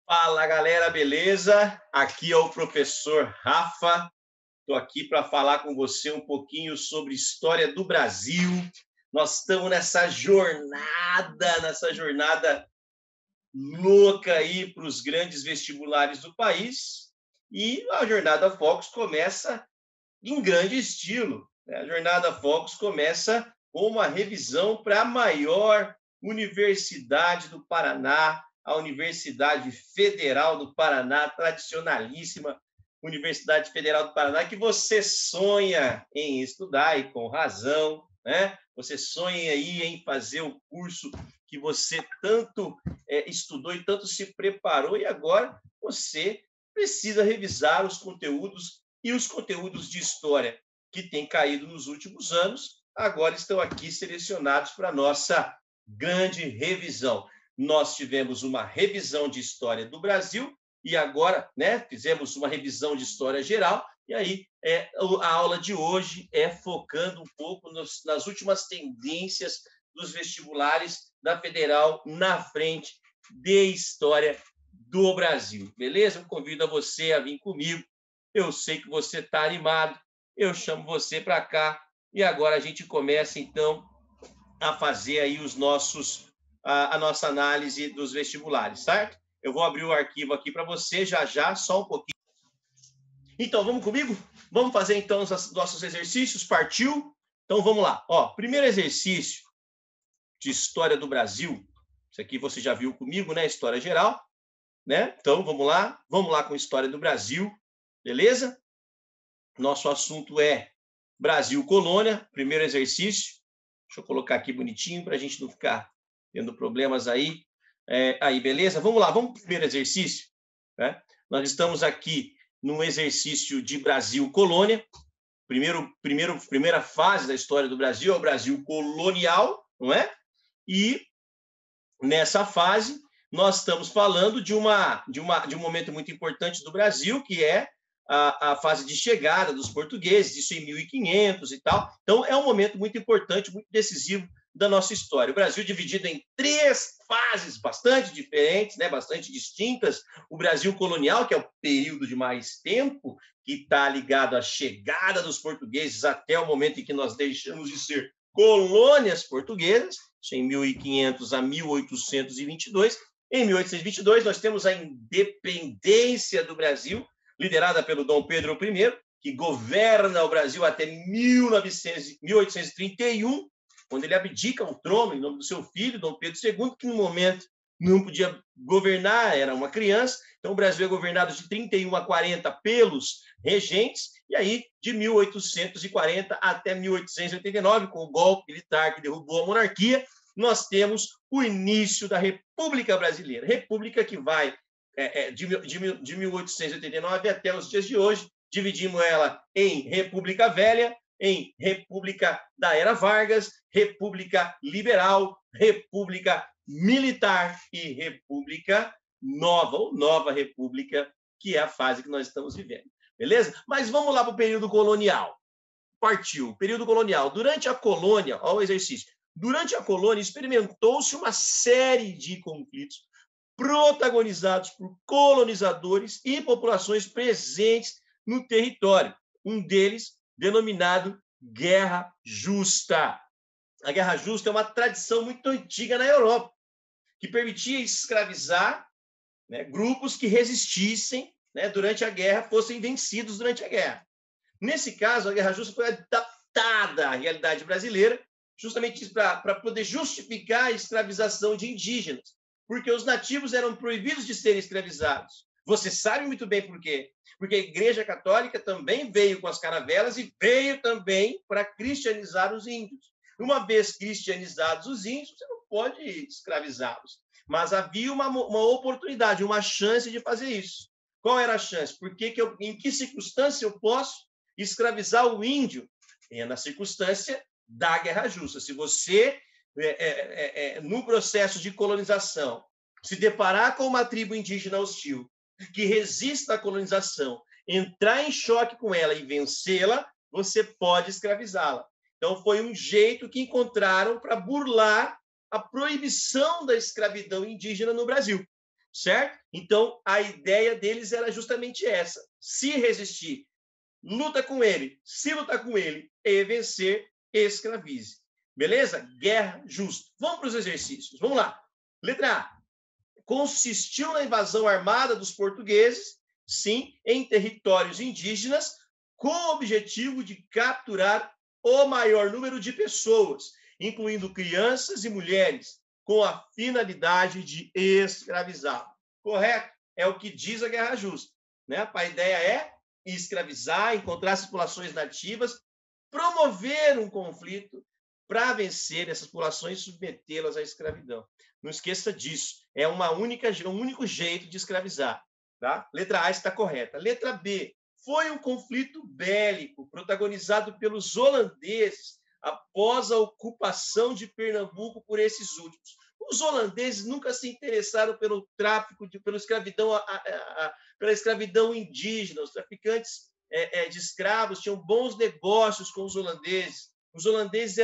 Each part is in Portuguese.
Fala, galera, beleza? Aqui é o professor Rafa. Estou aqui para falar com você um pouquinho sobre história do Brasil. Nós estamos nessa jornada louca aí para os grandes vestibulares do país. E a Jornada Focus começa em grande estilo, né? A Jornada Focus começa com uma revisão para a maior universidade do Paraná, a Universidade Federal do Paraná, tradicionalíssima Universidade Federal do Paraná, que você sonha em estudar, e com razão, né? Você sonha aí em fazer o curso que você tanto estudou e tanto se preparou, e agora você precisa revisar os conteúdos e os conteúdos de história que têm caído nos últimos anos, agora estão aqui selecionados para a nossa grande revisão. Nós tivemos uma revisão de história do Brasil e agora, né, fizemos uma revisão de história geral, e aí a aula de hoje é focando um pouco nas últimas tendências dos vestibulares da Federal na frente de história do Brasil, beleza? Eu convido a você a vir comigo. Eu sei que você está animado, eu chamo você para cá e agora a gente começa, então, a fazer aí a nossa análise dos vestibulares, certo? Eu vou abrir o arquivo aqui para você já, só um pouquinho. Então, vamos comigo? Vamos fazer, então, os nossos exercícios? Partiu? Então, vamos lá. Ó, primeiro exercício de História do Brasil. Isso aqui você já viu comigo, né? História geral, né? Então, vamos lá com História do Brasil, beleza? Nosso assunto é Brasil Colônia, primeiro exercício. Deixa eu colocar aqui bonitinho para a gente não ficar tendo problemas aí. Aí, beleza? Vamos lá, vamos para o primeiro exercício, né? Nós estamos aqui num exercício de Brasil Colônia. Primeira fase da história do Brasil é o Brasil colonial, não é? E nessa fase nós estamos falando de um momento muito importante do Brasil, que é a fase de chegada dos portugueses, isso em 1500 e tal. Então, é um momento muito importante, muito decisivo da nossa história. O Brasil dividido em três fases bastante diferentes, né, bastante distintas. O Brasil colonial, que é o período de mais tempo, que está ligado à chegada dos portugueses até o momento em que nós deixamos de ser colônias portuguesas, em 1500 a 1822. Em 1822, nós temos a independência do Brasil, liderada pelo Dom Pedro I, que governa o Brasil até 1831, quando ele abdica o trono em nome do seu filho, Dom Pedro II, que no momento não podia governar, era uma criança. Então, o Brasil é governado de 31 a 40 pelos regentes, e aí, de 1840 até 1889, com o golpe militar que derrubou a monarquia, nós temos o início da República Brasileira. República que vai de 1889 até os dias de hoje. Dividimos ela em República Velha, em República da Era Vargas, República Liberal, República Militar e República Nova, ou Nova República, que é a fase que nós estamos vivendo. Beleza? Mas vamos lá para o período colonial. Partiu. Período colonial. Durante a colônia, olha o exercício. Durante a colônia, experimentou-se uma série de conflitos protagonizados por colonizadores e populações presentes no território. Um deles, denominado Guerra Justa. A Guerra Justa é uma tradição muito antiga na Europa, que permitia escravizar, né, grupos que resistissem, né, durante a guerra, fossem vencidos durante a guerra. Nesse caso, a Guerra Justa foi adaptada à realidade brasileira, justamente para poder justificar a escravização de indígenas, porque os nativos eram proibidos de serem escravizados. Você sabe muito bem por quê. Porque a Igreja Católica também veio com as caravelas e veio também para cristianizar os índios. Uma vez cristianizados os índios, você não pode escravizá-los. Mas havia uma oportunidade, uma chance de fazer isso. Qual era a chance? Em que circunstância eu posso escravizar o índio? É na circunstância da Guerra Justa. Se você, no processo de colonização, se deparar com uma tribo indígena hostil, que resista à colonização, entrar em choque com ela e vencê-la, você pode escravizá-la. Então, foi um jeito que encontraram para burlar a proibição da escravidão indígena no Brasil. certo? Então, a ideia deles era justamente essa. Se resistir, luta com ele. Se lutar com ele e vencer, escravize. Beleza? Guerra justa. Vamos para os exercícios. Vamos lá. Letra A. Consistiu na invasão armada dos portugueses, sim, em territórios indígenas, com o objetivo de capturar o maior número de pessoas, incluindo crianças e mulheres, com a finalidade de escravizar. Correto? É o que diz a Guerra Justa. Né? A ideia é escravizar, encontrar as populações nativas, promover um conflito para vencer essas populações e submetê-las à escravidão. Não esqueça disso. É um único jeito de escravizar. Tá? Letra A está correta. Letra B. Foi um conflito bélico protagonizado pelos holandeses após a ocupação de Pernambuco por esses últimos. Os holandeses nunca se interessaram pelo tráfico, pela escravidão indígena. Os traficantes de escravos tinham bons negócios com os holandeses. Os holandeses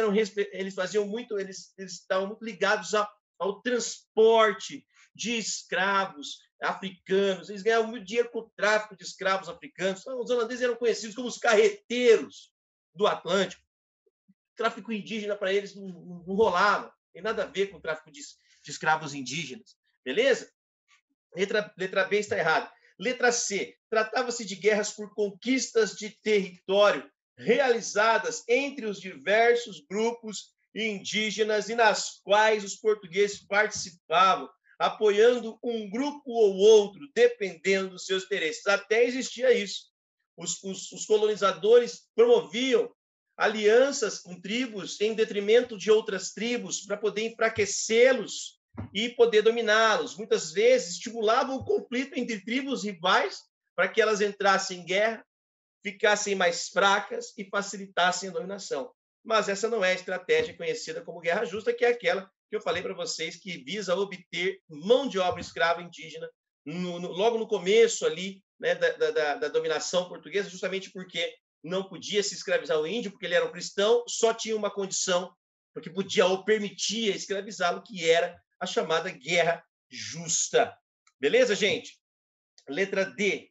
eles faziam muito, eles estavam muito ligados ao transporte de escravos africanos. Eles ganhavam muito dinheiro com o tráfico de escravos africanos. Então, os holandeses eram conhecidos como os carreteiros do Atlântico. O tráfico indígena para eles não rolava. Tem nada a ver com o tráfico de escravos indígenas. Beleza? Letra B está errada. Letra C. Tratava-se de guerras por conquistas de território realizadas entre os diversos grupos indígenas e nas quais os portugueses participavam, apoiando um grupo ou outro, dependendo dos seus interesses. Até existia isso. Os colonizadores promoviam alianças com tribos em detrimento de outras tribos para poder enfraquecê-los e poder dominá-los. Muitas vezes estimulavam o conflito entre tribos rivais para que elas entrassem em guerra, ficassem mais fracas e facilitassem a dominação. Mas essa não é a estratégia conhecida como guerra justa, que é aquela que eu falei para vocês, que visa obter mão de obra escrava indígena logo no começo ali, né, da dominação portuguesa, justamente porque não podia se escravizar o índio, porque ele era um cristão, só tinha uma condição, porque podia ou permitia escravizá-lo, que era a chamada guerra justa. Beleza, gente? Letra D.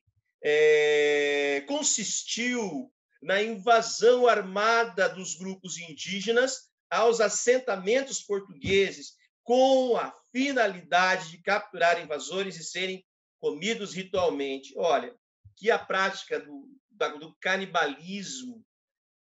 Consistiu na invasão armada dos grupos indígenas aos assentamentos portugueses com a finalidade de capturar invasores e serem comidos ritualmente. Olha, que a prática do canibalismo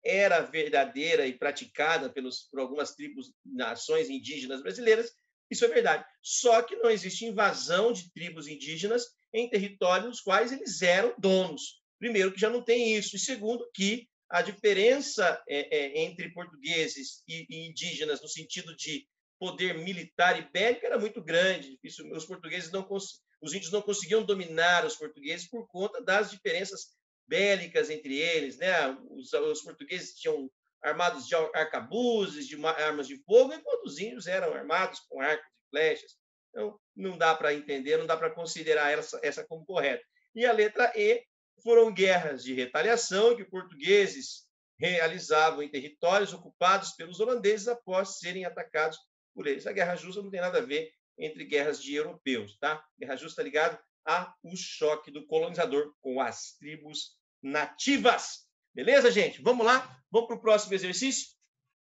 era verdadeira e praticada por algumas tribos, nações indígenas brasileiras, isso é verdade. Só que não existe invasão de tribos indígenas em territórios nos quais eles eram donos. Primeiro, que já não tem isso. E segundo, que a diferença entre portugueses e indígenas no sentido de poder militar e bélico era muito grande. Isso, os índios não conseguiam dominar os portugueses por conta das diferenças bélicas entre eles, né? Os portugueses tinham armados de arcabuzes, de armas de fogo, enquanto os índios eram armados com arcos e flechas. Então, não dá para entender, não dá para considerar essa como correta. E a letra E foram guerras de retaliação que portugueses realizavam em territórios ocupados pelos holandeses após serem atacados por eles. A guerra justa não tem nada a ver entre guerras de europeus, tá? Guerra justa está ligado ao choque do colonizador com as tribos nativas. Beleza, gente? Vamos lá? Vamos para o próximo exercício?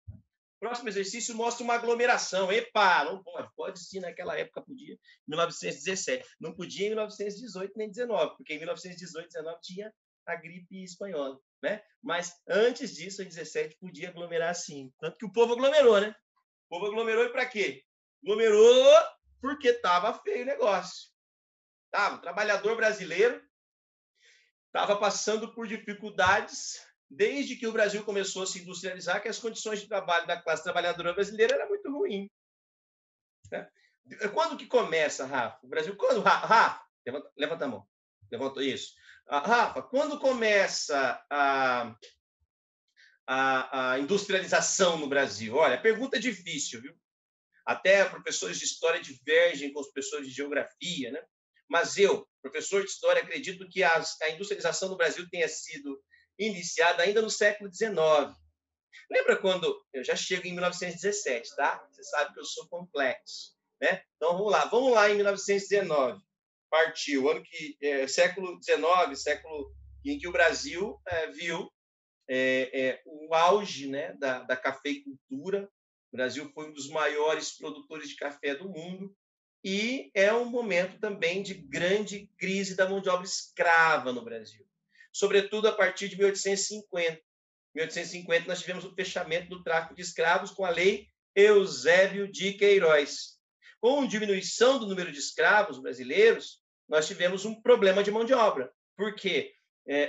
O próximo exercício mostra uma aglomeração. Epa, não pode. Pode sim, naquela época podia. Em 1917. Não podia em 1918 nem 19, porque em 1918 e 19 tinha a gripe espanhola, né? Mas antes disso, em 17, podia aglomerar sim. Tanto que o povo aglomerou, né? O povo aglomerou e para quê? Aglomerou porque estava feio o negócio. O trabalhador brasileiro estava passando por dificuldades desde que o Brasil começou a se industrializar, que as condições de trabalho da classe trabalhadora brasileira era muito ruim. Né? Quando que começa, Rafa? O Brasil, quando, Rafa? Levanta a mão. Levanta isso. Rafa, quando começa a industrialização no Brasil? Olha, pergunta difícil, viu? Até professores de história divergem com os professores de geografia, né? Mas eu, professor de história, acredito que a industrialização no Brasil tenha sido iniciada ainda no século XIX. Lembra quando... Eu já chego em 1917, tá? Você sabe que eu sou complexo, né? Então, vamos lá em 1919. partiu, século XIX, século em que o Brasil viu o auge, né, da cafeicultura. O Brasil foi um dos maiores produtores de café do mundo e é um momento também de grande crise da mão de obra escrava no Brasil, sobretudo a partir de 1850. Em 1850, nós tivemos o fechamento do tráfico de escravos com a Lei Eusébio de Queiroz. Com diminuição do número de escravos brasileiros, nós tivemos um problema de mão de obra, porque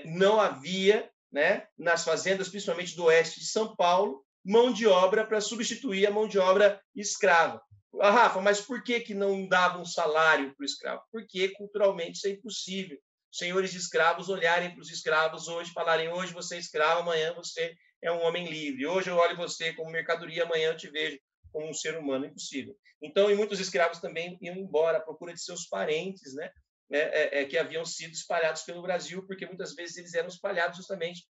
não havia, né, nas fazendas, principalmente do oeste de São Paulo, mão de obra para substituir a mão de obra escrava. Ah, Rafa, mas por que não dava um salário para o escravo? Porque culturalmente isso é impossível. Senhores de escravos olharem para os escravos hoje, falarem: hoje você é escravo, amanhã você é um homem livre. Hoje eu olho você como mercadoria, amanhã eu te vejo como um ser humano. Impossível. Então, e muitos escravos também iam embora à procura de seus parentes, né? Que haviam sido espalhados pelo Brasil, porque muitas vezes eles eram espalhados justamente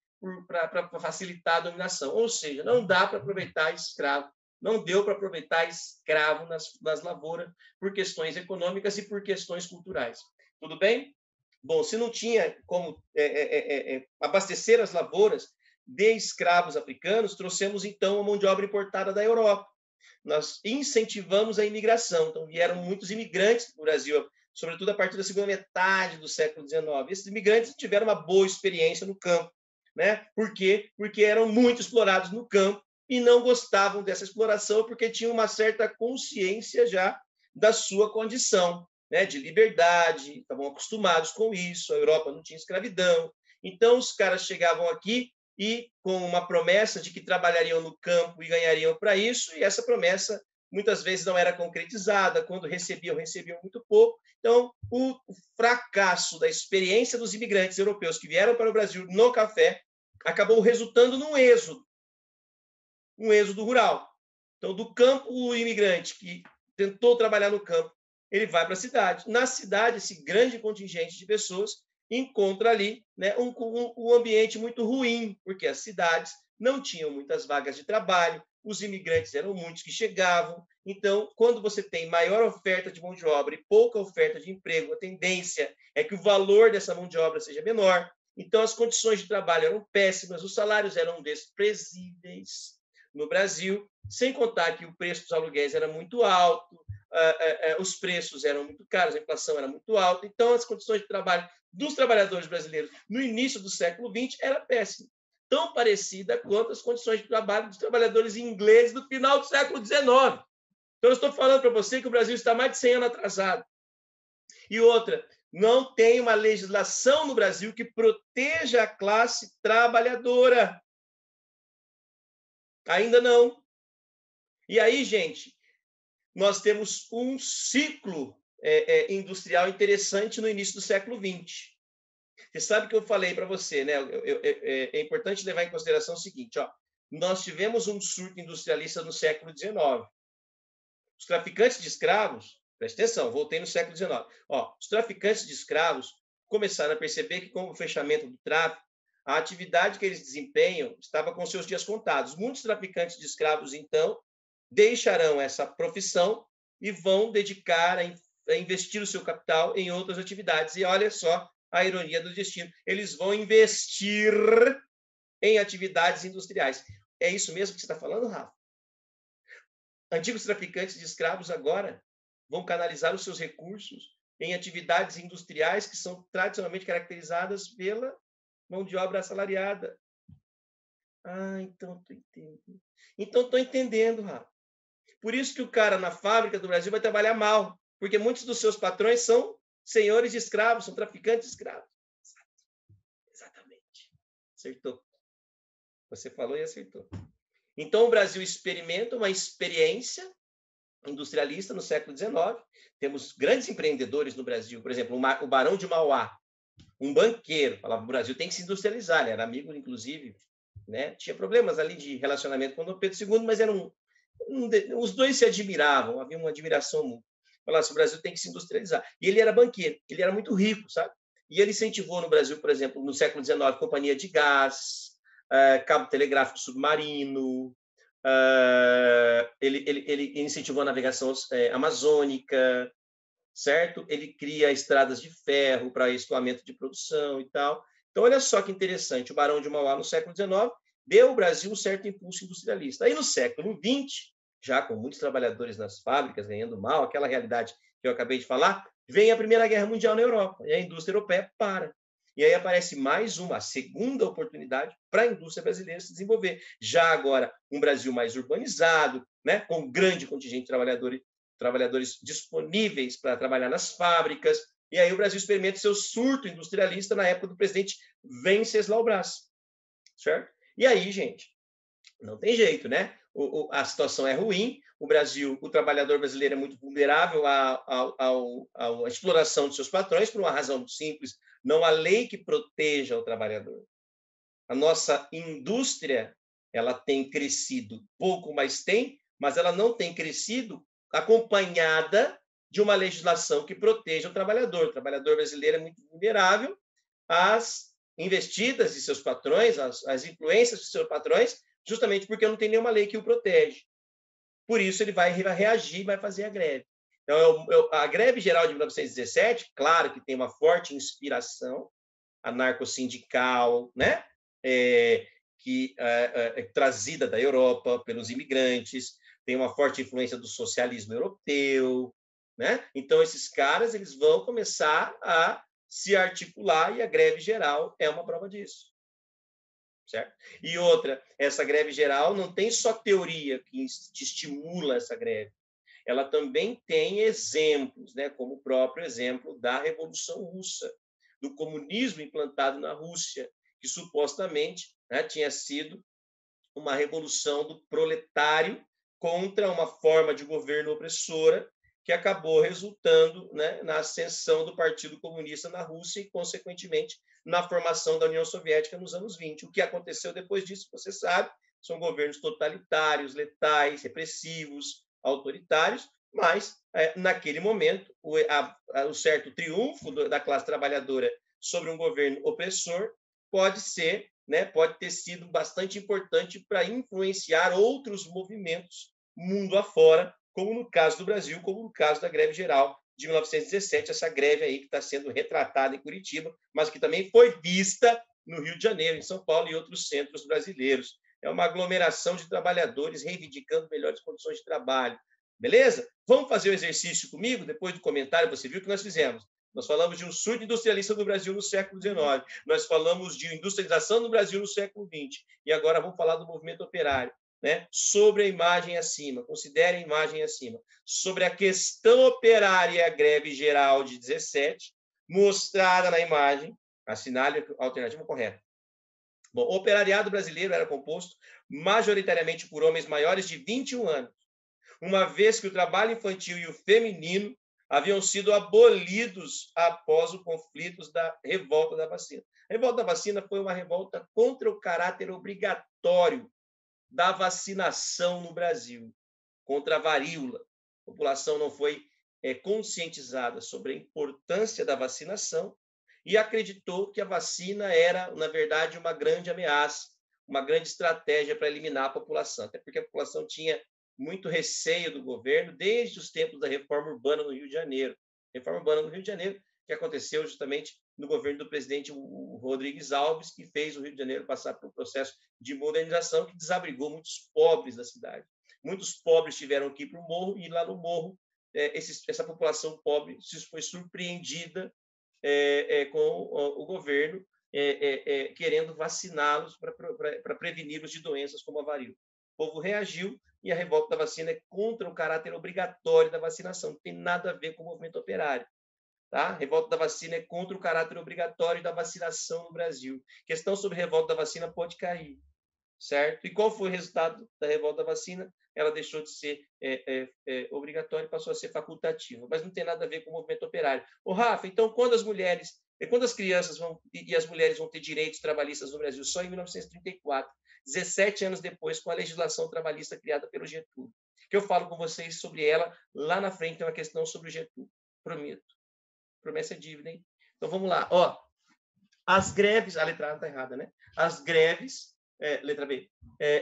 para facilitar a dominação. Ou seja, não dá para aproveitar escravo, não deu para aproveitar escravo nas lavouras por questões econômicas e por questões culturais. Tudo bem? Bom, se não tinha como abastecer as lavouras de escravos africanos, trouxemos então a mão de obra importada da Europa. Nós incentivamos a imigração, então vieram muitos imigrantes para o Brasil, sobretudo a partir da segunda metade do século XIX. Esses imigrantes tiveram uma boa experiência no campo, né? Por quê? Porque eram muito explorados no campo e não gostavam dessa exploração porque tinham uma certa consciência já da sua condição, né, de liberdade, estavam acostumados com isso, a Europa não tinha escravidão. Então, os caras chegavam aqui e com uma promessa de que trabalhariam no campo e ganhariam para isso, e essa promessa muitas vezes não era concretizada, quando recebiam muito pouco. Então, o fracasso da experiência dos imigrantes europeus que vieram para o Brasil no café acabou resultando num êxodo rural. Então, do campo, o imigrante que tentou trabalhar no campo, ele vai para a cidade. Na cidade, esse grande contingente de pessoas encontra ali, né, um ambiente muito ruim, porque as cidades não tinham muitas vagas de trabalho, os imigrantes eram muitos que chegavam. Então, quando você tem maior oferta de mão de obra e pouca oferta de emprego, a tendência é que o valor dessa mão de obra seja menor. Então, as condições de trabalho eram péssimas, os salários eram desprezíveis no Brasil, sem contar que o preço dos aluguéis era muito alto, os preços eram muito caros, a inflação era muito alta. Então, as condições de trabalho dos trabalhadores brasileiros no início do século XX era péssima, tão parecida quanto as condições de trabalho dos trabalhadores ingleses do final do século XIX. Então, eu estou falando para você que o Brasil está mais de 100 anos atrasado. E outra, não tem uma legislação no Brasil que proteja a classe trabalhadora. Ainda não. E aí, gente, nós temos um ciclo industrial interessante no início do século XX. Você sabe que eu falei para você, né? É importante levar em consideração o seguinte, ó, nós tivemos um surto industrialista no século XIX. Os traficantes de escravos, presta atenção, voltei no século XIX. Ó, os traficantes de escravos começaram a perceber que, com o fechamento do tráfico, a atividade que eles desempenham estava com seus dias contados. Muitos traficantes de escravos, então, deixarão essa profissão e vão dedicar a investir o seu capital em outras atividades. E olha só a ironia do destino. Eles vão investir em atividades industriais. É isso mesmo que você está falando, Rafa? Antigos traficantes de escravos agora vão canalizar os seus recursos em atividades industriais que são tradicionalmente caracterizadas pela mão de obra assalariada. Ah, então estou entendendo. Então estou entendendo, Rafa. Por isso que o cara na fábrica do Brasil vai trabalhar mal, porque muitos dos seus patrões são senhores de escravos, são traficantes de escravos. Exatamente. Acertou. Você falou e acertou. Então, o Brasil experimenta uma experiência industrialista no século XIX. Temos grandes empreendedores no Brasil. Por exemplo, o Barão de Mauá, um banqueiro, falava que o Brasil tem que se industrializar. Ele era amigo, inclusive, né? Tinha problemas ali de relacionamento com o Dom Pedro II, mas os dois se admiravam, havia uma admiração mútua. Falava assim, o Brasil tem que se industrializar. E ele era banqueiro, ele era muito rico, sabe? E ele incentivou no Brasil, por exemplo, no século XIX, companhia de gás, cabo telegráfico submarino, ele incentivou a navegação amazônica, certo? Ele cria estradas de ferro para escoamento de produção e tal. Então, olha só que interessante, o Barão de Mauá, no século XIX, deu ao Brasil um certo impulso industrialista. Aí, no século XX, já com muitos trabalhadores nas fábricas ganhando mal, aquela realidade que eu acabei de falar, vem a Primeira Guerra Mundial na Europa, e a indústria europeia para. E aí aparece mais uma segunda oportunidade para a indústria brasileira se desenvolver. Já agora, um Brasil mais urbanizado, né, com grande contingente de trabalhadores disponíveis para trabalhar nas fábricas. E aí o Brasil experimenta seu surto industrialista na época do presidente Venceslau Braz, certo? E aí, gente, não tem jeito, né? A situação é ruim, o Brasil, o trabalhador brasileiro é muito vulnerável à exploração de seus patrões por uma razão muito simples, não há lei que proteja o trabalhador. A nossa indústria, ela tem crescido pouco, mas ela não tem crescido acompanhada de uma legislação que proteja o trabalhador. O trabalhador brasileiro é muito vulnerável às investidas de seus patrões, às influências de seus patrões, justamente porque não tem nenhuma lei que o protege. Por isso, ele vai reagir, vai fazer a greve. Então, a greve geral de 1917, claro que tem uma forte inspiração anarco-sindical, né? Trazida da Europa pelos imigrantes, tem uma forte influência do socialismo europeu, né? Então, esses caras eles vão começar a se articular e a greve geral é uma prova disso. Certo? E outra, essa greve geral não tem só teoria que estimula essa greve, ela também tem exemplos, né, como o próprio exemplo da Revolução Russa, do comunismo implantado na Rússia, que supostamente, né, tinha sido uma revolução do proletário contra uma forma de governo opressora que acabou resultando, né, na ascensão do Partido Comunista na Rússia e, consequentemente, na formação da União Soviética nos anos 20. O que aconteceu depois disso, você sabe, são governos totalitários, letais, repressivos, autoritários, mas, naquele momento, o certo triunfo da classe trabalhadora sobre um governo opressor pode ser, né, pode ter sido bastante importante para influenciar outros movimentos mundo afora, como no caso do Brasil, como no caso da greve geral de 1917, essa greve aí que está sendo retratada em Curitiba, mas que também foi vista no Rio de Janeiro, em São Paulo e outros centros brasileiros. É uma aglomeração de trabalhadores reivindicando melhores condições de trabalho. Beleza? Vamos fazer o exercício comigo? Depois do comentário, você viu o que nós fizemos. Nós falamos de um surto industrialista no Brasil no século XIX. Nós falamos de industrialização no Brasil no século XX. E agora vamos falar do movimento operário. Né? Sobre a imagem acima, considere a imagem acima. Sobre a questão operária e a greve geral de 17, mostrada na imagem, assinale a alternativa correta. Bom, o operariado brasileiro era composto majoritariamente por homens maiores de 21 anos, uma vez que o trabalho infantil e o feminino haviam sido abolidos após os conflitos da revolta da vacina. A revolta da vacina foi uma revolta contra o caráter obrigatório da vacinação no Brasil, contra a varíola. A população não foi conscientizada sobre a importância da vacinação e acreditou que a vacina era, na verdade, uma grande ameaça, uma grande estratégia para eliminar a população, até porque a população tinha muito receio do governo desde os tempos da reforma urbana no Rio de Janeiro. Reforma urbana no Rio de Janeiro, que aconteceu justamente no governo do presidente Rodrigues Alves, que fez o Rio de Janeiro passar por um processo de modernização que desabrigou muitos pobres da cidade. Muitos pobres tiveram que ir para o morro, e lá no morro, essa população pobre foi surpreendida com o governo querendo vaciná-los para preveni-los de doenças como a varíola. O povo reagiu e a revolta da vacina é contra o caráter obrigatório da vacinação, não tem nada a ver com o movimento operário. Tá? A revolta da vacina é contra o caráter obrigatório da vacinação no Brasil. Questão sobre revolta da vacina pode cair, certo? E qual foi o resultado da revolta da vacina? Ela deixou de ser obrigatória e passou a ser facultativa, mas não tem nada a ver com o movimento operário. Ô, Rafa, então quando as crianças e as mulheres vão ter direitos trabalhistas no Brasil? Só em 1934, 17 anos depois, com a legislação trabalhista criada pelo Getúlio. Que eu falo com vocês sobre ela lá na frente, tem uma questão sobre o Getúlio. Prometo. Promessa é dívida, hein? Então vamos lá. Ó, as greves, a letra A está errada, né? As greves, letra B,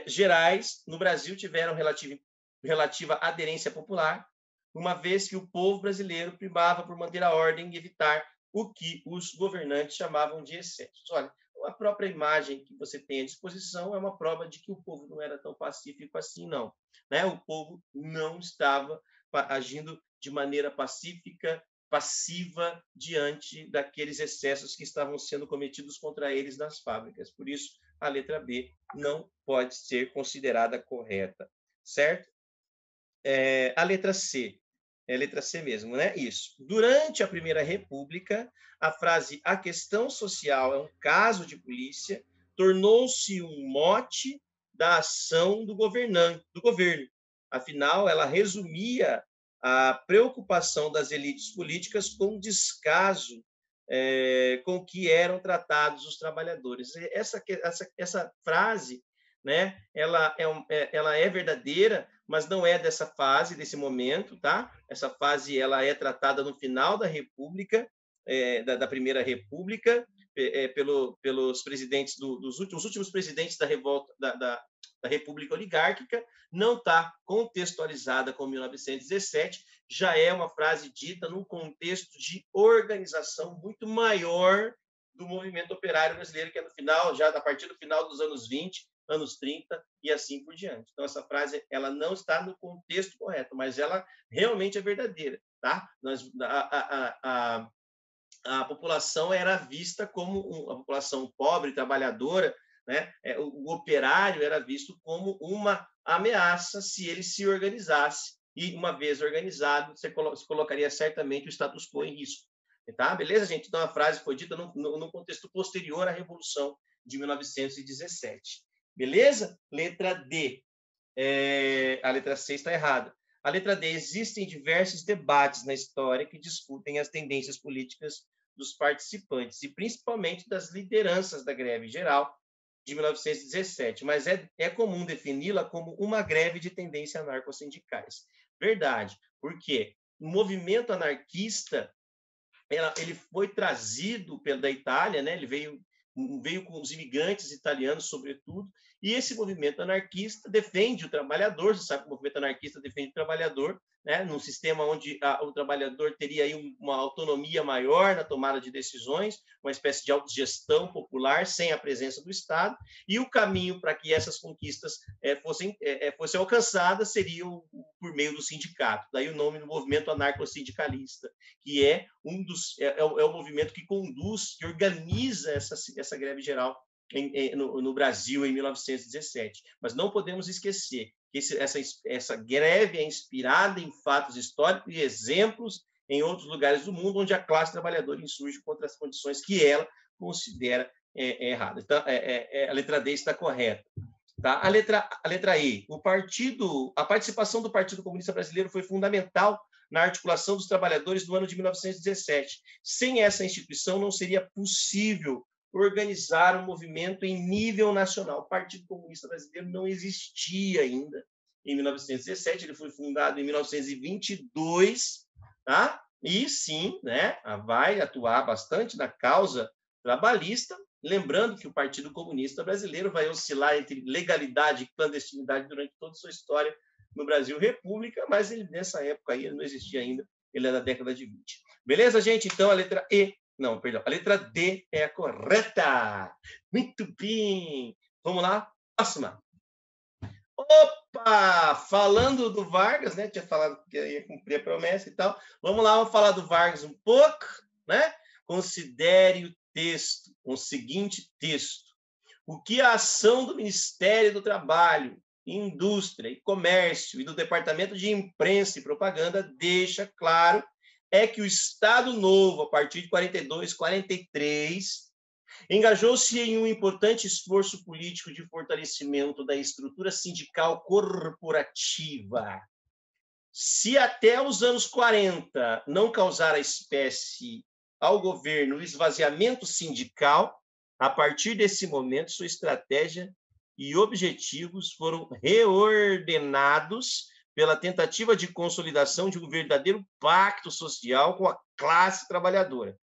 gerais no Brasil tiveram relativa aderência popular, uma vez que o povo brasileiro primava por manter a ordem e evitar o que os governantes chamavam de excessos. Olha, a própria imagem que você tem à disposição é uma prova de que o povo não era tão pacífico assim, não. Né? O povo não estava agindo de maneira pacífica, passiva, diante daqueles excessos que estavam sendo cometidos contra eles nas fábricas. Por isso, a letra B não pode ser considerada correta, certo? A letra C. É a letra C mesmo, né? Isso. Durante a Primeira República, a frase "a questão social é um caso de polícia" tornou-se um mote da ação do governante, do governo. Afinal, ela resumia a preocupação das elites políticas com o descaso com que eram tratados os trabalhadores. Essa frase, né, ela é verdadeira, mas não é dessa fase, desse momento, tá? Essa fase ela é tratada no final da República, da Primeira República, pelos presidentes dos últimos presidentes da revolta da República Oligárquica, não está contextualizada com 1917, já é uma frase dita num contexto de organização muito maior do movimento operário brasileiro, que é no final, já a partir do final dos anos 20, anos 30 e assim por diante. Então, essa frase ela não está no contexto correto, mas ela realmente é verdadeira. Tá? A população era vista como a população pobre, trabalhadora, né? O operário era visto como uma ameaça se ele se organizasse. E, uma vez organizado, você colocaria certamente o status quo em risco. Tá? Beleza, gente? Então, a frase foi dita no contexto posterior à Revolução de 1917. Beleza? Letra D. A letra C está errada. A letra D. Existem diversos debates na história que discutem as tendências políticas dos participantes, e principalmente das lideranças da greve geral de 1917, mas é comum defini-la como uma greve de tendência anarcossindicais. Verdade, porque o movimento anarquista ele foi trazido da Itália, né? Ele veio com os imigrantes italianos, sobretudo, e esse movimento anarquista defende o trabalhador. Você sabe que o movimento anarquista defende o trabalhador, né? Num sistema onde o trabalhador teria aí uma autonomia maior na tomada de decisões, uma espécie de autogestão popular sem a presença do Estado, e o caminho para que essas conquistas fossem alcançadas seria por meio do sindicato. Daí o nome do movimento anarcossindicalista, que é o movimento que conduz, que organiza essa greve geral no Brasil em 1917. Mas não podemos esquecer que essa greve é inspirada em fatos históricos e exemplos em outros lugares do mundo onde a classe trabalhadora insurge contra as condições que ela considera erradas. Então, a letra D está correta. Tá? A letra E. A participação do Partido Comunista Brasileiro foi fundamental na articulação dos trabalhadores no ano de 1917. Sem essa instituição, não seria possível organizar um movimento em nível nacional. O Partido Comunista Brasileiro não existia ainda em 1917, ele foi fundado em 1922, tá? E sim, né, vai atuar bastante na causa trabalhista, lembrando que o Partido Comunista Brasileiro vai oscilar entre legalidade e clandestinidade durante toda a sua história no Brasil República, mas ele, nessa época aí, ele não existia ainda, ele é da década de 20. Beleza, gente? Então, a letra E, não, perdão, a letra D é a correta. Muito bem. Vamos lá, próxima. Opa! Falando do Vargas, né? Tinha falado que ia cumprir a promessa e tal. Vamos lá, vamos falar do Vargas um pouco, né? Considere o texto, o seguinte texto. O que a ação do Ministério do Trabalho, Indústria e Comércio e do Departamento de Imprensa e Propaganda deixa claro é que o Estado Novo, a partir de 42, 43, engajou-se em um importante esforço político de fortalecimento da estrutura sindical corporativa. Se até os anos 40 não causar a espécie ao governo o esvaziamento sindical, a partir desse momento, sua estratégia e objetivos foram reordenados pela tentativa de consolidação de um verdadeiro pacto social com a classe trabalhadora.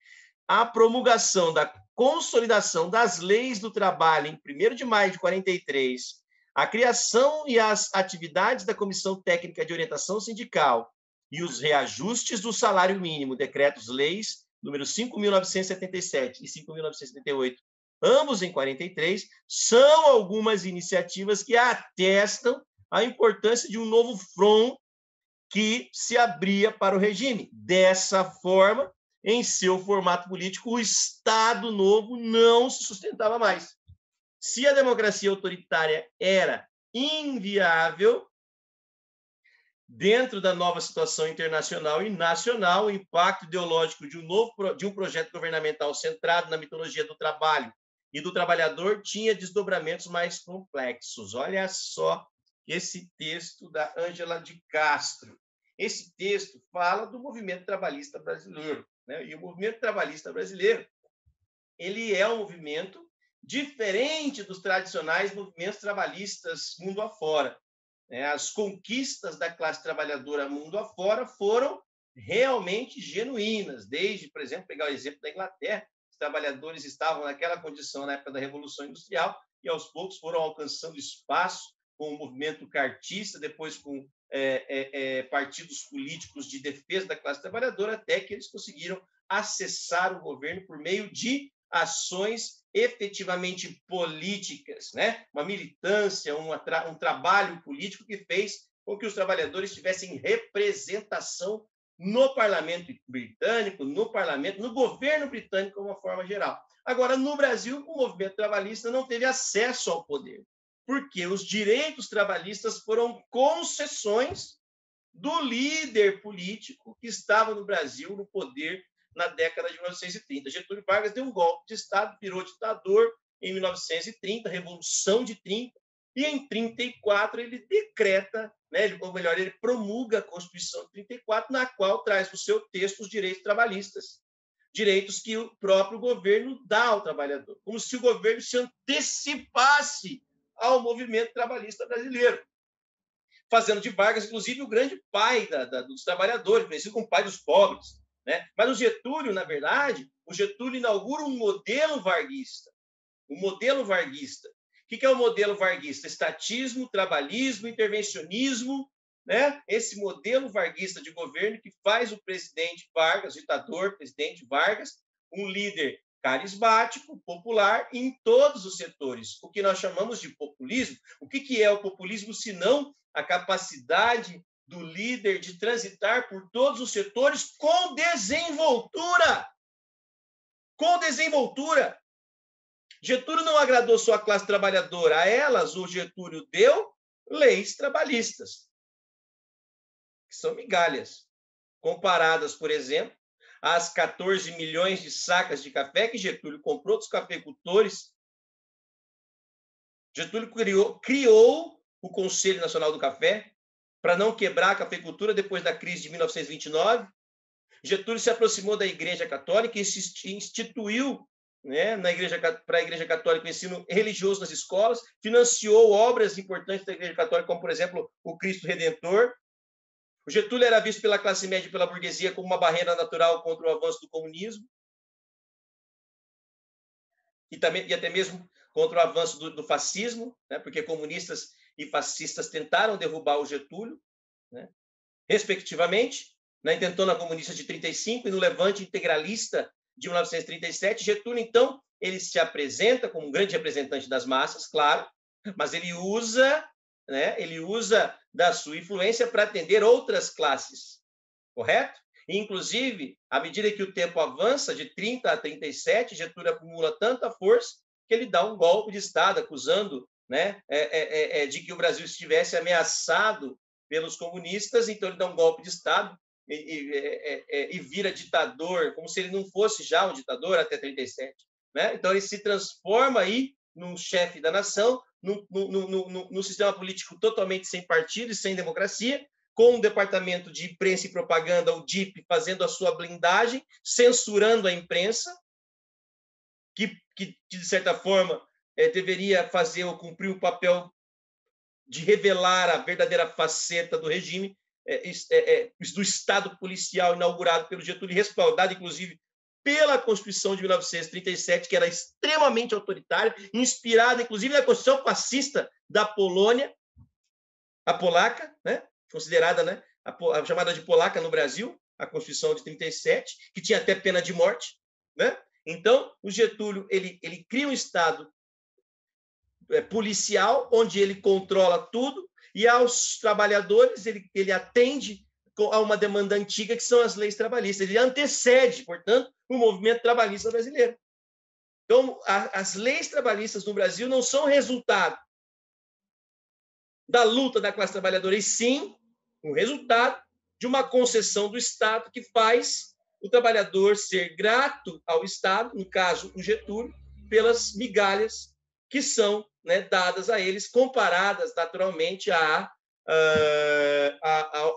A promulgação da consolidação das leis do trabalho em 1º de maio de 43, a criação e as atividades da Comissão Técnica de Orientação Sindical e os reajustes do salário mínimo, decretos-leis número 5.977 e 5.978, ambos em 43, são algumas iniciativas que atestam a importância de um novo front que se abria para o regime. Dessa forma, em seu formato político, o Estado Novo não se sustentava mais. Se a democracia autoritária era inviável, dentro da nova situação internacional e nacional, o impacto ideológico de um projeto governamental centrado na mitologia do trabalho e do trabalhador tinha desdobramentos mais complexos. Olha só esse texto da Ângela de Castro. Esse texto fala do movimento trabalhista brasileiro, né? E o movimento trabalhista brasileiro, ele é um movimento diferente dos tradicionais movimentos trabalhistas mundo afora. As conquistas da classe trabalhadora mundo afora foram realmente genuínas, desde, por exemplo, pegar o exemplo da Inglaterra, os trabalhadores estavam naquela condição na época da Revolução Industrial e, aos poucos, foram alcançando espaço com o movimento cartista, depois com partidos políticos de defesa da classe trabalhadora, até que eles conseguiram acessar o governo por meio de ações efetivamente políticas, né? Uma militância, um trabalho político que fez com que os trabalhadores tivessem representação no parlamento britânico, no governo britânico de uma forma geral. Agora, no Brasil, o movimento trabalhista não teve acesso ao poder, porque os direitos trabalhistas foram concessões do líder político que estava no Brasil no poder na década de 1930. Getúlio Vargas deu um golpe de Estado, virou ditador em 1930, Revolução de 30, e em 34 ele decreta, né, ou melhor, ele promulga a Constituição de 34, na qual traz no seu texto os direitos trabalhistas, direitos que o próprio governo dá ao trabalhador, como se o governo se antecipasse ao movimento trabalhista brasileiro, fazendo de Vargas, inclusive, o grande pai dos trabalhadores, conhecido como pai dos pobres. Né? Mas o Getúlio, na verdade, o Getúlio inaugura um modelo varguista. O modelo varguista. O que é o modelo varguista? Estatismo, trabalhismo, intervencionismo. Né? Esse modelo varguista de governo que faz o presidente Vargas, ditador, presidente Vargas, um líder carismático, popular, em todos os setores. O que nós chamamos de populismo. O que é o populismo, se não a capacidade do líder de transitar por todos os setores com desenvoltura. Com desenvoltura. Getúlio não agradou só a classe trabalhadora. A elas, o Getúlio deu leis trabalhistas, que são migalhas, comparadas, por exemplo, às 14 milhões de sacas de café que Getúlio comprou dos cafeicultores. Getúlio criou o Conselho Nacional do Café, para não quebrar a cafeicultura depois da crise de 1929. Getúlio se aproximou da Igreja Católica e instituiu, né, para a Igreja Católica o ensino religioso nas escolas, financiou obras importantes da Igreja Católica, como, por exemplo, o Cristo Redentor. O Getúlio era visto pela classe média e pela burguesia como uma barreira natural contra o avanço do comunismo e até mesmo contra o avanço do fascismo, né, porque comunistas e fascistas tentaram derrubar o Getúlio, né, respectivamente, na Intentona Comunista de 35 e no Levante Integralista de 1937. Getúlio, então, ele se apresenta como um grande representante das massas, claro, mas ele usa da sua influência para atender outras classes, correto? E, inclusive, à medida que o tempo avança, de 30 a 37, Getúlio acumula tanta força que ele dá um golpe de Estado, acusando, né, de que o Brasil estivesse ameaçado pelos comunistas, então ele dá um golpe de Estado e vira ditador, como se ele não fosse já um ditador até 37. Né? Então ele se transforma aí num chefe da nação, num sistema político totalmente sem partido e sem democracia, com um departamento de imprensa e propaganda, o DIP, fazendo a sua blindagem, censurando a imprensa, que de certa forma, deveria fazer ou cumprir o papel de revelar a verdadeira faceta do regime, do Estado policial inaugurado pelo Getúlio, respaldado, inclusive, pela Constituição de 1937, que era extremamente autoritária, inspirada, inclusive, na Constituição fascista da Polônia, a polaca, né? Considerada, né, a chamada de polaca no Brasil, a Constituição de 37, que tinha até pena de morte, né? Então, o Getúlio ele cria um Estado policial, onde ele controla tudo, e aos trabalhadores ele atende a uma demanda antiga, que são as leis trabalhistas. Ele antecede, portanto, o movimento trabalhista brasileiro. Então, as leis trabalhistas no Brasil não são resultado da luta da classe trabalhadora, e sim o resultado de uma concessão do Estado que faz o trabalhador ser grato ao Estado, no caso, o Getúlio, pelas migalhas que são, né, dadas a eles, comparadas naturalmente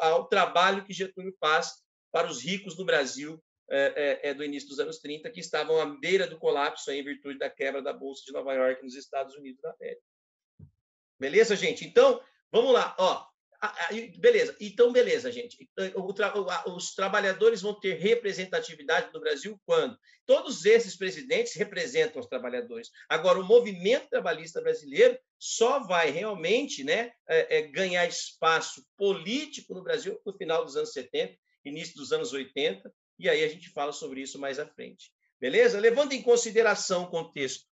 ao trabalho que Getúlio faz para os ricos do Brasil do início dos anos 30, que estavam à beira do colapso em virtude da quebra da Bolsa de Nova York nos Estados Unidos da América. Beleza, gente? Então, vamos lá. Ó, beleza. Então, beleza, gente. Os trabalhadores vão ter representatividade no Brasil quando? Todos esses presidentes representam os trabalhadores. Agora, o movimento trabalhista brasileiro só vai realmente, né, ganhar espaço político no Brasil no final dos anos 70, início dos anos 80, e aí a gente fala sobre isso mais à frente. Beleza? Levando em consideração o contexto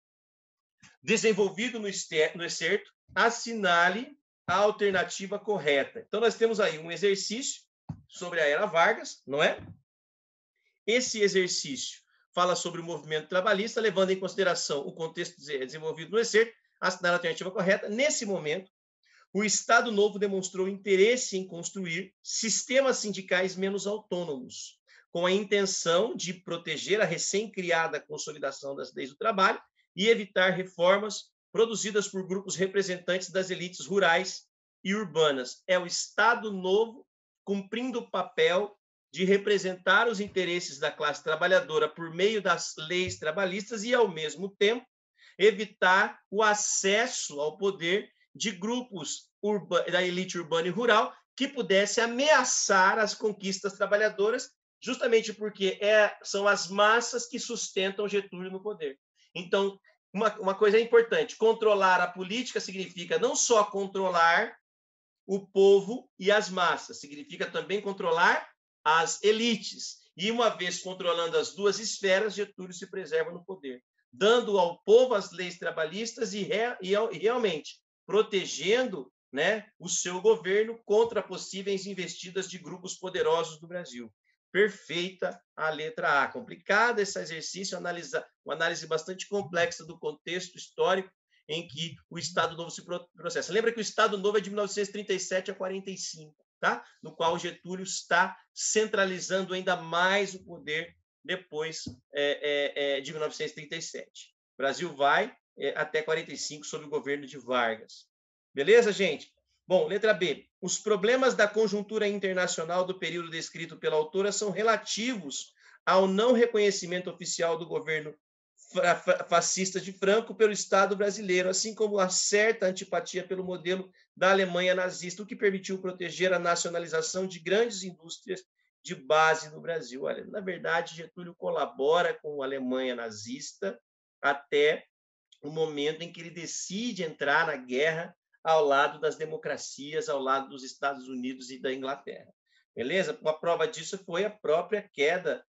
desenvolvido no excerto, assinale a alternativa correta. Então, nós temos aí um exercício sobre a Era Vargas, não é? Esse exercício fala sobre o movimento trabalhista, levando em consideração o contexto desenvolvido no excerto, assinar a alternativa correta. Nesse momento, o Estado Novo demonstrou interesse em construir sistemas sindicais menos autônomos, com a intenção de proteger a recém-criada consolidação das leis do trabalho e evitar reformas produzidas por grupos representantes das elites rurais e urbanas. É o Estado Novo cumprindo o papel de representar os interesses da classe trabalhadora por meio das leis trabalhistas e, ao mesmo tempo, evitar o acesso ao poder de grupos da elite urbana e rural que pudesse ameaçar as conquistas trabalhadoras, justamente porque são as massas que sustentam Getúlio no poder. Então, uma coisa importante, controlar a política significa não só controlar o povo e as massas, significa também controlar as elites. E uma vez controlando as duas esferas, Getúlio se preserva no poder, dando ao povo as leis trabalhistas e realmente protegendo, né, o seu governo contra possíveis investidas de grupos poderosos do Brasil. Perfeita a letra A. Complicado esse exercício, uma análise bastante complexa do contexto histórico em que o Estado Novo se processa. Lembra que o Estado Novo é de 1937 a 45, tá? No qual Getúlio está centralizando ainda mais o poder depois de 1937. O Brasil vai até 45 sob o governo de Vargas. Beleza, gente? Bom, letra B. Os problemas da conjuntura internacional do período descrito pela autora são relativos ao não reconhecimento oficial do governo fascista de Franco pelo Estado brasileiro, assim como a certa antipatia pelo modelo da Alemanha nazista, o que permitiu proteger a nacionalização de grandes indústrias de base no Brasil. Olha, na verdade, Getúlio colabora com a Alemanha nazista até o momento em que ele decide entrar na guerra ao lado das democracias, ao lado dos Estados Unidos e da Inglaterra. Beleza? Uma prova disso foi a própria queda,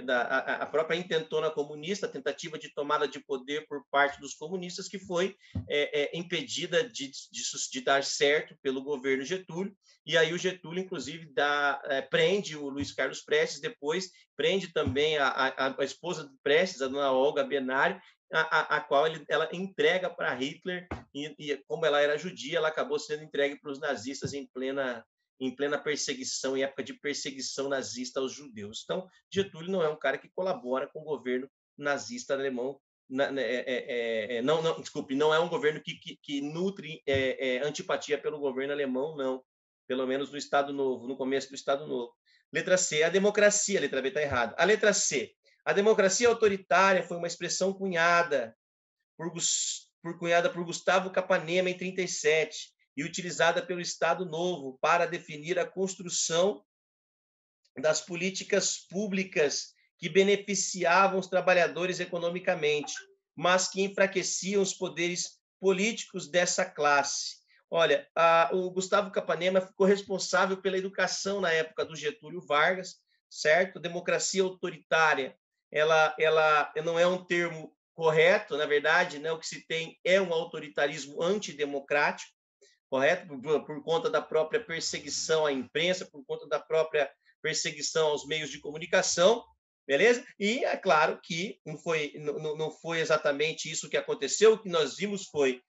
a própria intentona comunista, a tentativa de tomada de poder por parte dos comunistas, que foi impedida de dar certo pelo governo Getúlio. E aí o Getúlio, inclusive, prende o Luiz Carlos Prestes, depois prende também a esposa do Prestes, a dona Olga Benário, a qual ela entrega para Hitler, e como ela era judia, ela acabou sendo entregue para os nazistas em plena perseguição, em época de perseguição nazista aos judeus. Então, Getúlio não é um cara que colabora com o governo nazista alemão, desculpe, não é um governo que nutre antipatia pelo governo alemão, não, pelo menos no Estado Novo, no começo do Estado Novo. Letra C, a democracia, a letra B está errada. A letra C, a democracia autoritária foi uma expressão cunhada por Gustavo Capanema em 37 e utilizada pelo Estado Novo para definir a construção das políticas públicas que beneficiavam os trabalhadores economicamente, mas que enfraqueciam os poderes políticos dessa classe. Olha, o Gustavo Capanema ficou responsável pela educação na época do Getúlio Vargas, certo? Democracia autoritária, ela não é um termo correto, na verdade, né? O que se tem é um autoritarismo antidemocrático, correto? Por conta da própria perseguição à imprensa, por conta da própria perseguição aos meios de comunicação, beleza? E é claro que não foi exatamente isso que aconteceu. O que nós vimos foi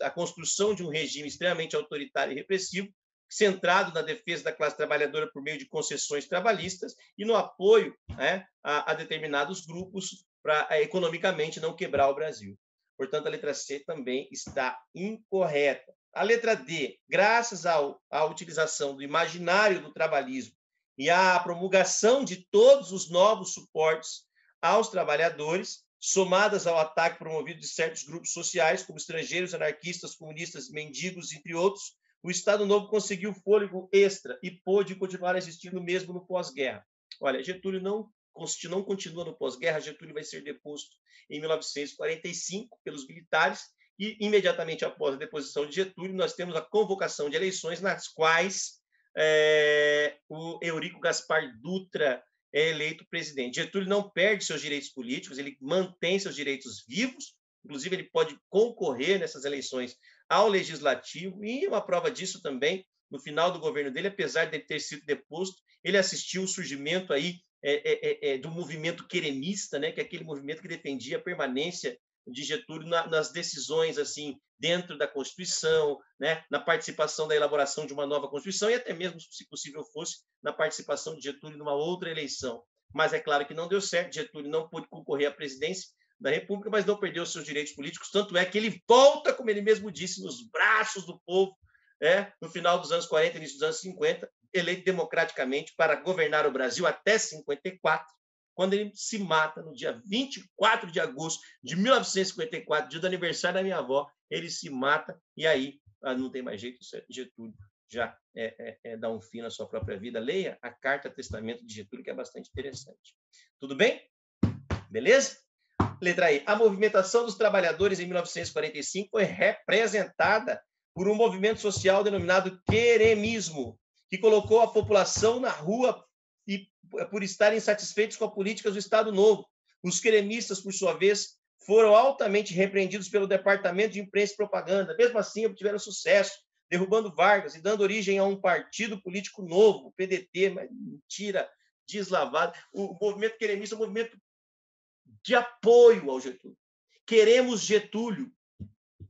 a construção de um regime extremamente autoritário e repressivo, centrado na defesa da classe trabalhadora por meio de concessões trabalhistas e no apoio, né, a determinados grupos para economicamente não quebrar o Brasil. Portanto, a letra C também está incorreta. A letra D, graças à utilização do imaginário do trabalhismo e à promulgação de todos os novos suportes aos trabalhadores, somadas ao ataque promovido de certos grupos sociais, como estrangeiros, anarquistas, comunistas, mendigos, entre outros, o Estado Novo conseguiu fôlego extra e pôde continuar existindo mesmo no pós-guerra. Olha, Getúlio não continua no pós-guerra, Getúlio vai ser deposto em 1945 pelos militares e, imediatamente após a deposição de Getúlio, nós temos a convocação de eleições nas quais o Eurico Gaspar Dutra é eleito presidente. Getúlio não perde seus direitos políticos, ele mantém seus direitos vivos, inclusive ele pode concorrer nessas eleições ao legislativo, e uma prova disso também, no final do governo dele, apesar de ele ter sido deposto, ele assistiu o surgimento aí do movimento queremista, né, que é aquele movimento que defendia a permanência de Getúlio nas decisões assim dentro da Constituição, né, na participação da elaboração de uma nova Constituição e até mesmo, se possível fosse, na participação de Getúlio numa outra eleição. Mas é claro que não deu certo, Getúlio não pôde concorrer à presidência da República, mas não perdeu seus direitos políticos, tanto é que ele volta, como ele mesmo disse, nos braços do povo, no final dos anos 40, início dos anos 50, eleito democraticamente para governar o Brasil até 54, quando ele se mata no dia 24 de agosto de 1954, dia do aniversário da minha avó, ele se mata e aí não tem mais jeito, Getúlio já dá um fim na sua própria vida. Leia a Carta Testamento de Getúlio, que é bastante interessante. Tudo bem? Beleza? Letra E. A movimentação dos trabalhadores em 1945 foi representada por um movimento social denominado queremismo, que colocou a população na rua e por estarem insatisfeitos com as políticas do Estado Novo. Os queremistas, por sua vez, foram altamente repreendidos pelo Departamento de Imprensa e Propaganda. Mesmo assim, obtiveram sucesso, derrubando Vargas e dando origem a um partido político novo, o PDT, mas mentira deslavada. O movimento queremista é um movimento de apoio ao Getúlio. Queremos Getúlio,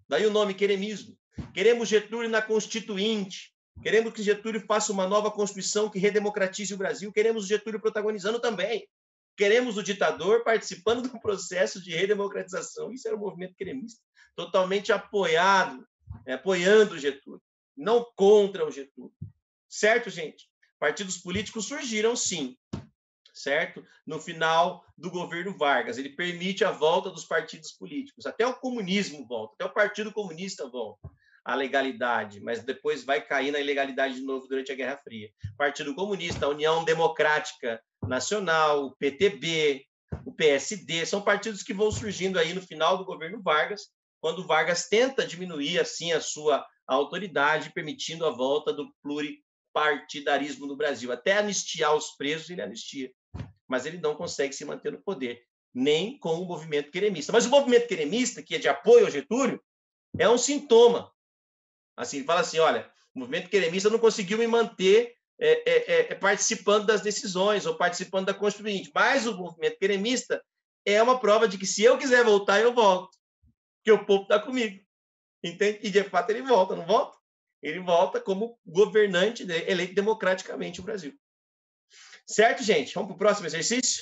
daí o nome queremismo. Queremos Getúlio na Constituinte. Queremos que Getúlio faça uma nova Constituição que redemocratize o Brasil. Queremos Getúlio protagonizando também. Queremos o ditador participando do processo de redemocratização. Isso era o movimento queremista, totalmente apoiado, apoiando o Getúlio, não contra o Getúlio. Certo, gente? Partidos políticos surgiram, sim, certo? No final do governo Vargas. Ele permite a volta dos partidos políticos. Até o comunismo volta, até o Partido Comunista volta à legalidade, mas depois vai cair na ilegalidade de novo durante a Guerra Fria. Partido Comunista, a União Democrática Nacional, o PTB, o PSD, são partidos que vão surgindo aí no final do governo Vargas, quando Vargas tenta diminuir assim a sua autoridade, permitindo a volta do pluripartidarismo no Brasil. Até anistiar os presos, ele anistia, mas ele não consegue se manter no poder, nem com o movimento queremista. Mas o movimento queremista, que é de apoio ao Getúlio, é um sintoma. Assim, ele fala assim, olha, o movimento queremista não conseguiu me manter participando das decisões ou participando da Constituinte, mas o movimento queremista é uma prova de que se eu quiser voltar, eu volto, porque o povo está comigo, entende? E, de fato, ele volta, não volta? Ele volta como governante eleito democraticamente o Brasil. Certo, gente? Vamos para o próximo exercício?